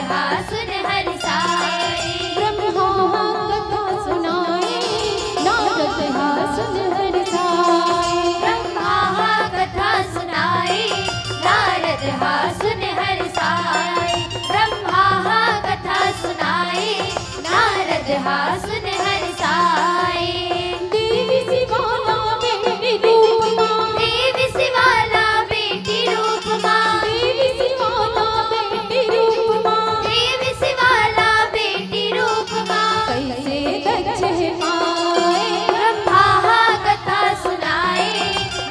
हा सुन हर्षाए। ब्रह्मा कथा सुनाए नारद हा सुन हर्षाए। ब्रह्मा कथा सुनाए नारद हा सुन हर्षाए। ब्रह्मा कथा सुनाए नारद हा सुन हर्षाए। देवी शिवाला बेटी रूप मां, देवी शिवाला बेटी रूप मां, देवी शिवाला बेटी रूप मां, देवी शिवाला बेटी रूप मां। कैसे दक्ष पाए। ब्रह्मा कथा सुनाए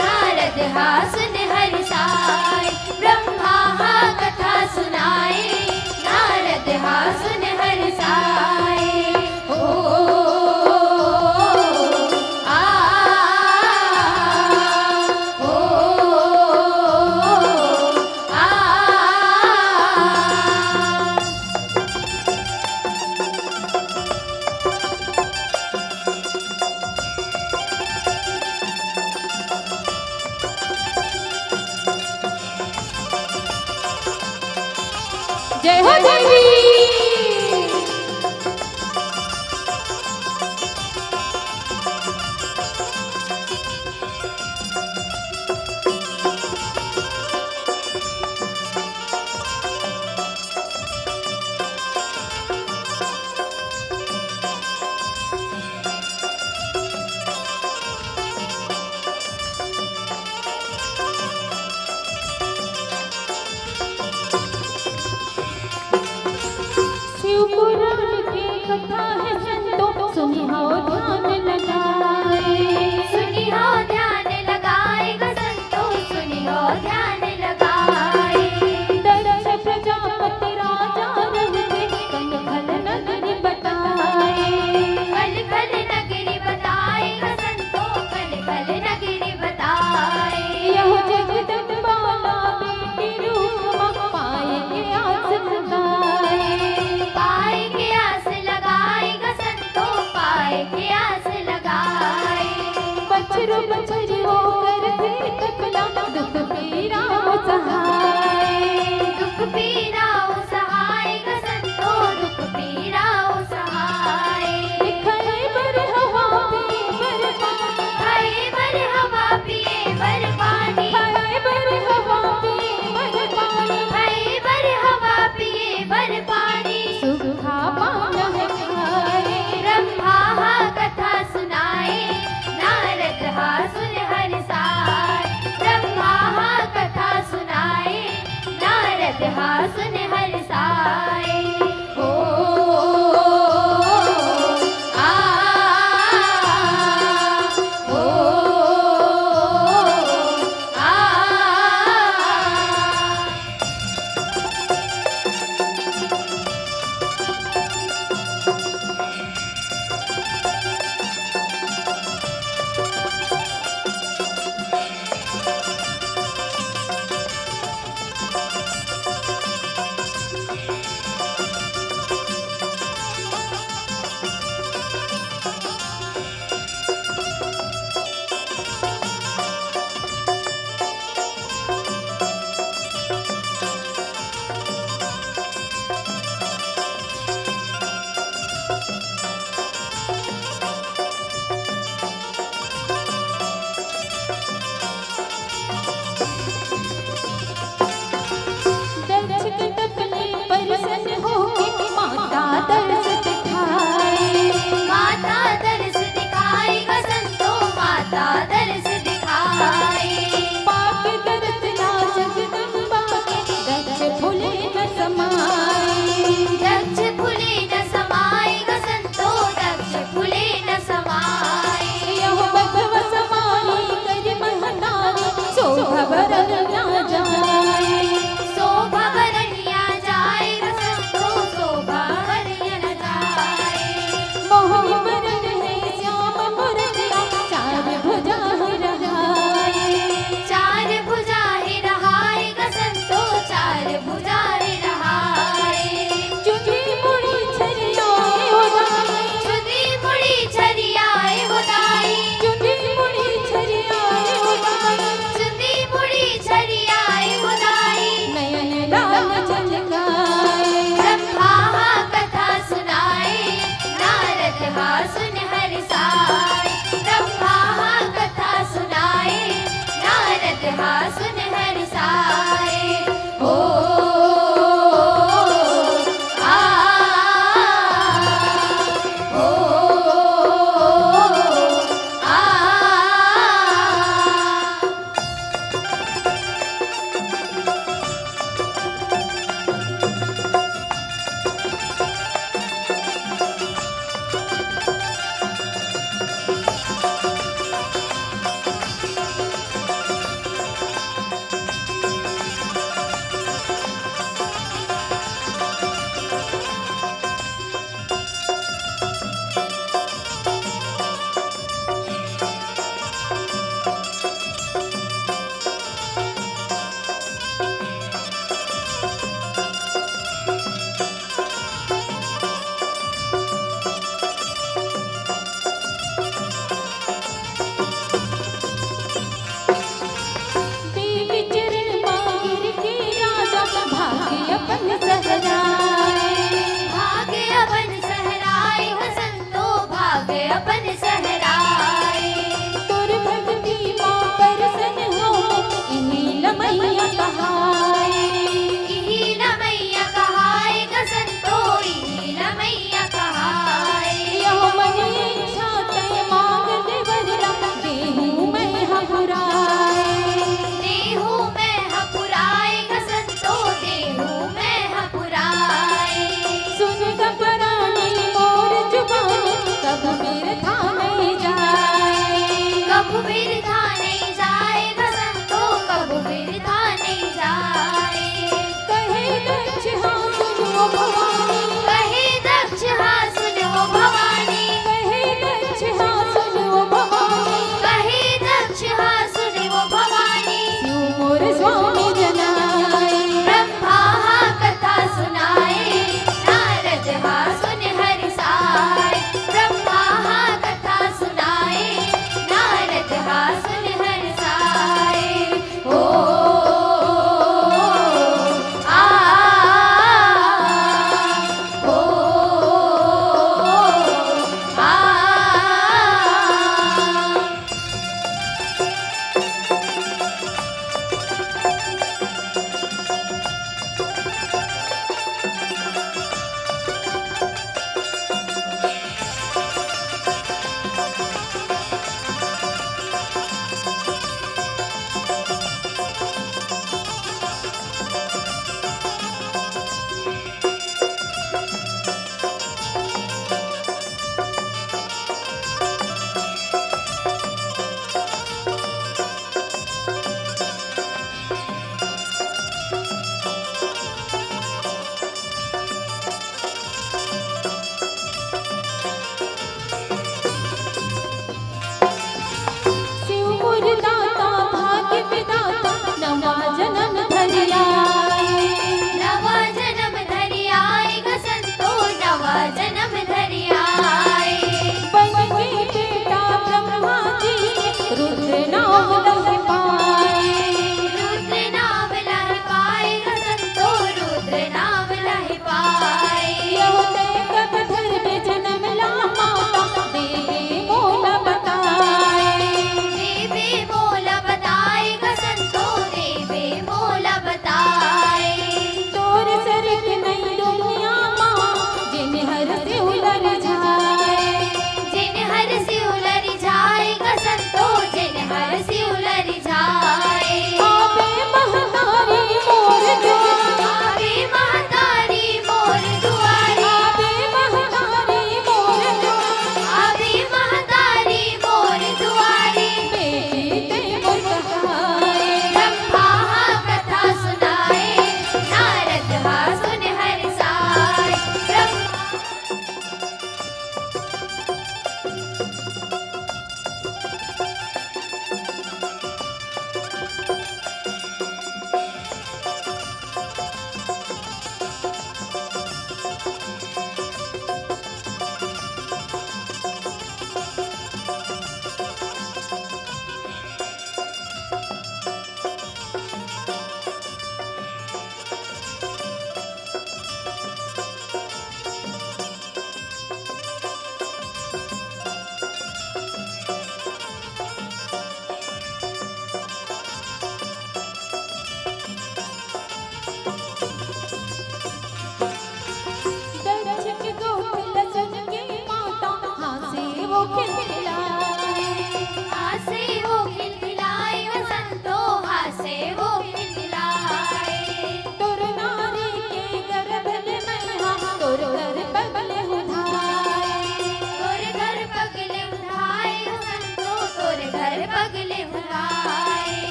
नारद हा सुन हर्षाए। ब्रह्मा कथा सुनाए नारद हा सुन हर्षाए। ओ आ ओ आ। जय हो देवी। शिव पुराण की कथा है संतो सुनी हो ध्यान लगाए। सुनी हो ध्यान लगाए ग संतो, सुनी हो ध्यान लगाए। दक्ष प्रजापति राजा रहते कन खल नगरी बताए। कल कल नगरी बताए ग संतो, कल कल नगरी बताए। यह जगदम्बाला बेटी रूप मां पाए के आस लगाए। पाए के आस लगाए ग संतो, पाए के आस लगाए। बछरू बछरी होकर थे कपला दुख पीरा सहाय। दुख पीराओ सहाय ग संतो, दुख पीराओ सहाय। खड़े बर हवा पिए बर पानी, खाए बर हवा पिए बर पानी। खड़े बर हवा पिए बर पानी, खाए बर हवा पिए बर पानी। सुखा पान है खाए। ब्रह्मा कथा सुनाए नारद हा सुन हर्षाए। ब्रह्मा कथा सुनाए नारद हा सुन हर्षाए। ओ आ ओ आ। कहा सुन हर्षाए। ओ आ ओ आ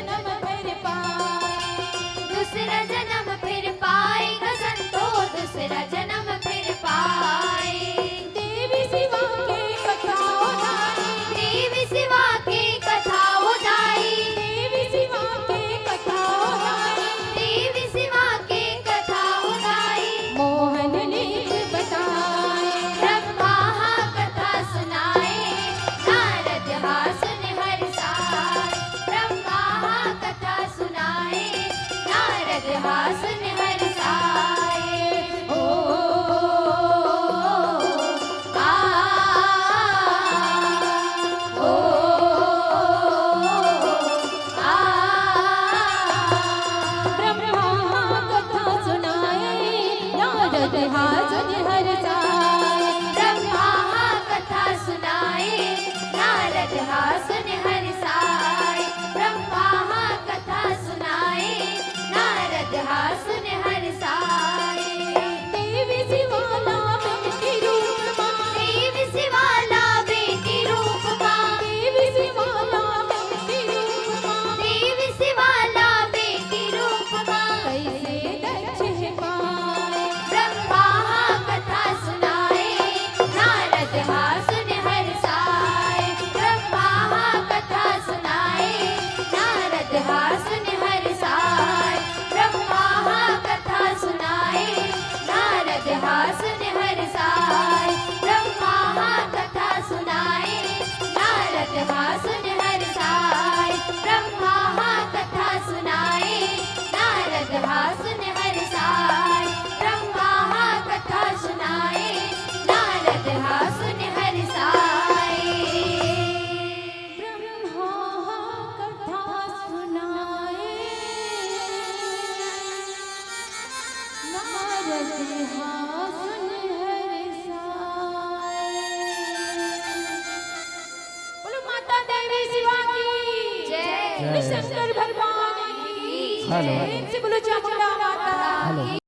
जन्म फिर पाए दूसरा जन्म फिर पाएगा संतो दूसरा जन्म फिर पाए देवी शिवा के कथा उठाई देवी शिवा की कथा उठाई देवी शिवा के कथा उठाई देवी शिवा की कथा उठाई मोहन नीच बताए ब्रह्मा कथा सुनाए नारद सुन हर साय ब्रह्मा कथा सुनाए नारद सुन हर साय ओ आ ओ आ ब्रह्मा कथा सुनाए नारद सुन हर साय ब्रह्मा कथा सुनाए नारद सुन हर साय ब्रह्मा कथा सुनाए नारद सुन हर साय देवी शिवाला बेटी रूप मां देवी शिवाला बेटी रूप मां देवी शिवाला बेटी रूप मां देवी शिवाला बेटी रूप मां कैसे दक्ष पाए ब्रह्मा कथा सुनाए नारद सुन हर साय ब्रह्मा कथा सुनाए नारद सुन हर साय ब्रह्मा कथा सुनाए नारद सुन हर साय ब्रह्मा कथा सुनाए नारद सुन हर साय ब्रह्मा कथा सुनाए नारद सुन हर साय ब्रह्मा कथा सुनाए नारद सुन हर साय ब्रह्मा कथा सुनाए नारद सुन हर साय बोलो माता देवी शिवा की जय बोलो शंकर भगवान की हेलो। से बोलो चामुंडा माता हेलो।